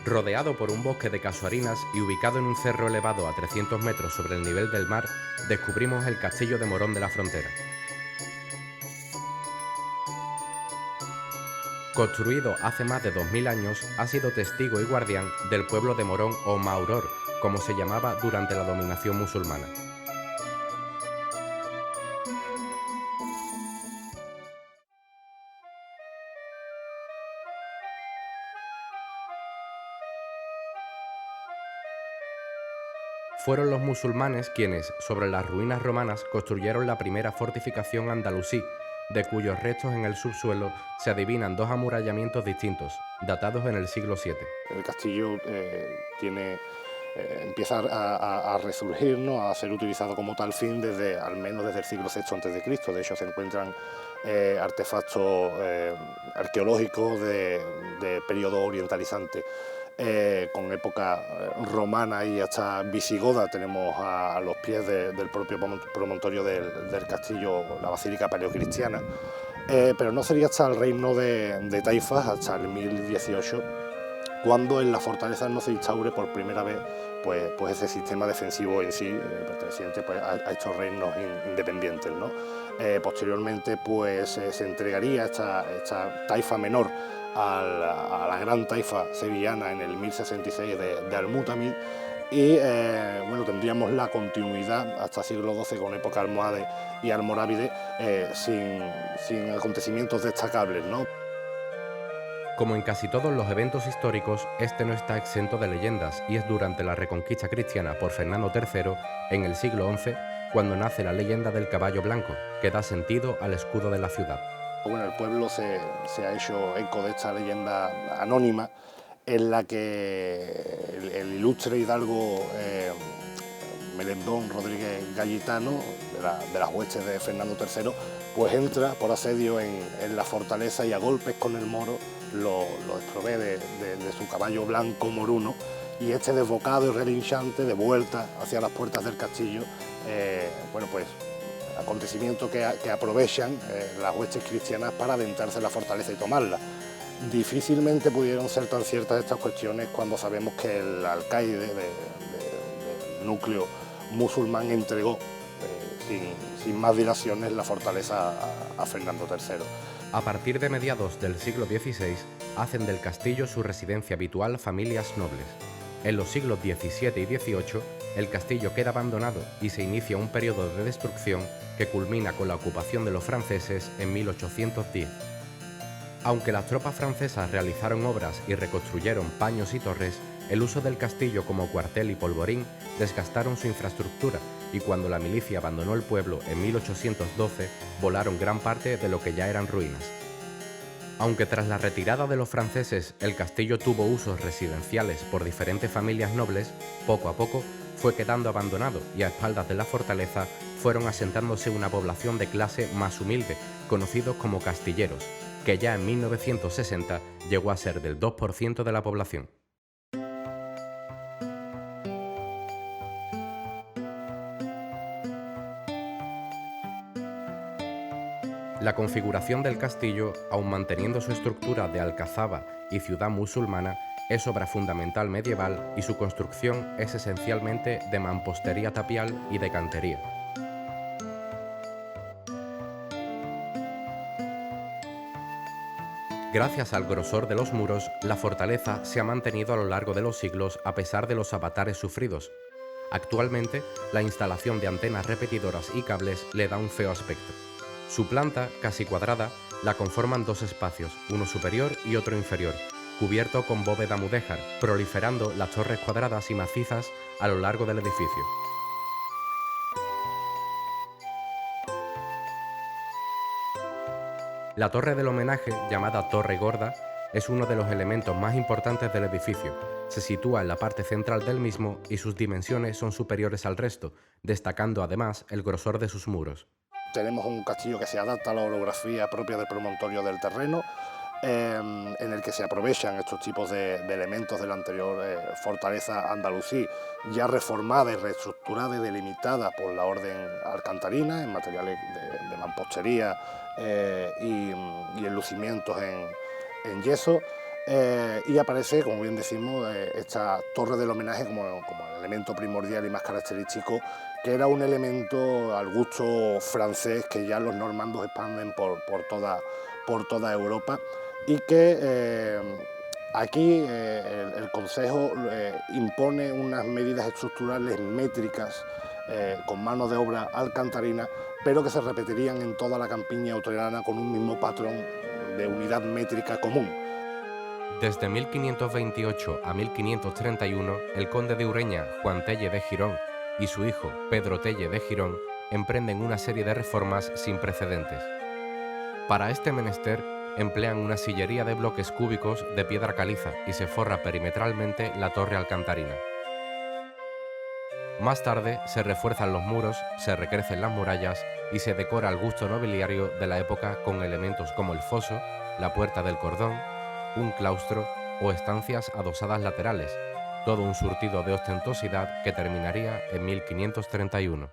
Rodeado por un bosque de casuarinas y ubicado en un cerro elevado a 300 metros sobre el nivel del mar, descubrimos el castillo de Morón de la Frontera. Construido hace más de 2000 años, ha sido testigo y guardián del pueblo de Morón o Mauror, como se llamaba durante la dominación musulmana. Fueron los musulmanes quienes, sobre las ruinas romanas, construyeron la primera fortificación andalusí, de cuyos restos en el subsuelo se adivinan dos amurallamientos distintos, datados en el siglo VII. El castillo empieza a resurgir, ¿no?, a ser utilizado como tal fin al menos desde el siglo VI a.C. De hecho, se encuentran artefactos arqueológicos de periodo orientalizante. Con época romana y hasta visigoda. Tenemos a los pies del propio promontorio del castillo la basílica paleocristiana, pero no sería hasta el reino de Taifas, hasta el 1018, cuando en la fortaleza no se instaure por primera vez pues ese sistema defensivo en sí, perteneciente pues, a estos reinos independientes, ¿no? Posteriormente pues se entregaría esta taifa menor a la gran taifa sevillana en el 1066 de Al-Mutamid, y bueno, tendríamos la continuidad hasta el siglo XII con época almohade y almorávide, sin acontecimientos destacables, ¿no? Como en casi todos los eventos históricos, este no está exento de leyendas y es durante la reconquista cristiana por Fernando III, en el siglo XI, cuando nace la leyenda del caballo blanco, que da sentido al escudo de la ciudad. Bueno, el pueblo se ha hecho eco de esta leyenda anónima, en la que el ilustre hidalgo Melendón Rodríguez Gallitano, de las huestes de Fernando III, pues entra por asedio en la fortaleza y a golpes con el moro lo desprovee de su caballo blanco moruno, y este desbocado y relinchante de vuelta hacia las puertas del castillo, bueno, pues acontecimiento que aprovechan las huestes cristianas para adentrarse en la fortaleza y tomarla. Difícilmente pudieron ser tan ciertas estas cuestiones cuando sabemos que el alcaide del núcleo musulmán entregó sin más dilaciones la fortaleza a Fernando III. A partir de mediados del siglo XVI, hacen del castillo su residencia habitual familias nobles. En los siglos XVII y XVIII, el castillo queda abandonado y se inicia un periodo de destrucción que culmina con la ocupación de los franceses en 1810. Aunque las tropas francesas realizaron obras y reconstruyeron paños y torres, el uso del castillo como cuartel y polvorín desgastaron su infraestructura, y cuando la milicia abandonó el pueblo en 1812, volaron gran parte de lo que ya eran ruinas. Aunque tras la retirada de los franceses el castillo tuvo usos residenciales por diferentes familias nobles, poco a poco fue quedando abandonado y a espaldas de la fortaleza fueron asentándose una población de clase más humilde, conocidos como castilleros, que ya en 1960 llegó a ser del 2% de la población. La configuración del castillo, aun manteniendo su estructura de alcazaba y ciudad musulmana, es obra fundamental medieval y su construcción es esencialmente de mampostería tapial y de cantería. Gracias al grosor de los muros, la fortaleza se ha mantenido a lo largo de los siglos a pesar de los avatares sufridos. Actualmente, la instalación de antenas repetidoras y cables le da un feo aspecto. Su planta, casi cuadrada, la conforman dos espacios, uno superior y otro inferior, cubierto con bóveda mudéjar, proliferando las torres cuadradas y macizas a lo largo del edificio. La torre del homenaje, llamada Torre Gorda, es uno de los elementos más importantes del edificio. Se sitúa en la parte central del mismo y sus dimensiones son superiores al resto, destacando además el grosor de sus muros. Tenemos un castillo que se adapta a la orografía propia del promontorio del terreno, en el que se aprovechan estos tipos de elementos de la anterior fortaleza andalusí, ya reformada y reestructurada y delimitada por la orden alcantarina en materiales de mampostería y en lucimientos en yeso. Y aparece, como bien decimos, esta torre del homenaje como el elemento primordial y más característico, que era un elemento al gusto francés que ya los normandos expanden por toda Europa, y que aquí el Concejo impone unas medidas estructurales métricas con mano de obra alcantarina, pero que se repetirían en toda la campiña utrerana con un mismo patrón de unidad métrica común. Desde 1528 a 1531, el conde de Ureña, Juan Telle de Girón, y su hijo, Pedro Telle de Girón, emprenden una serie de reformas sin precedentes. Para este menester, emplean una sillería de bloques cúbicos de piedra caliza y se forra perimetralmente la torre alcantarina. Más tarde se refuerzan los muros, se recrecen las murallas y se decora al gusto nobiliario de la época con elementos como el foso, la puerta del cordón, un claustro o estancias adosadas laterales, todo un surtido de ostentosidad que terminaría en 1531.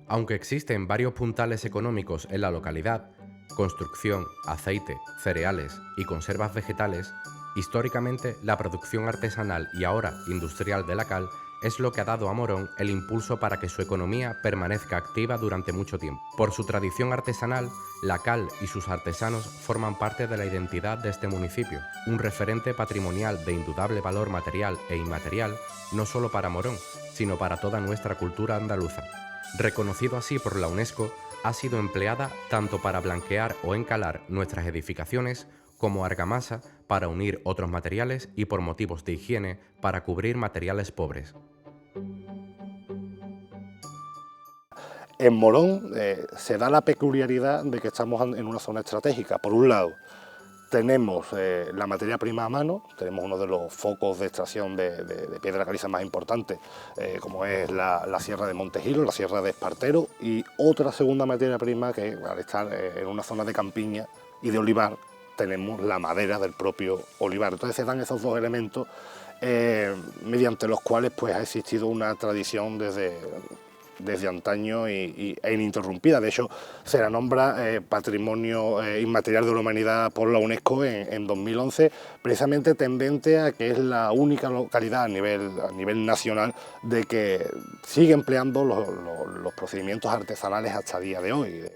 Aunque existen varios puntales económicos en la localidad, construcción, aceite, cereales y conservas vegetales, históricamente la producción artesanal y ahora industrial de la cal es lo que ha dado a Morón el impulso para que su economía permanezca activa durante mucho tiempo. Por su tradición artesanal, la cal y sus artesanos forman parte de la identidad de este municipio, un referente patrimonial de indudable valor material e inmaterial, no solo para Morón, sino para toda nuestra cultura andaluza. Reconocido así por la UNESCO, ha sido empleada tanto para blanquear o encalar nuestras edificaciones como argamasa para unir otros materiales y por motivos de higiene para cubrir materiales pobres. En Morón se da la peculiaridad de que estamos en una zona estratégica. Por un lado, tenemos la materia prima a mano, tenemos uno de los focos de extracción de piedra caliza más importantes, como es la Sierra de Montejilo, la Sierra de Espartero, y otra segunda materia prima que, al estar en una zona de campiña y de olivar, tenemos la madera del propio olivar. Entonces se dan esos dos elementos mediante los cuales pues, ha existido una tradición desde antaño e ininterrumpida. De hecho, se la nombra Patrimonio Inmaterial de la Humanidad por la UNESCO en 2011, precisamente tendente a que es la única localidad a nivel nacional de que sigue empleando los procedimientos artesanales hasta el día de hoy.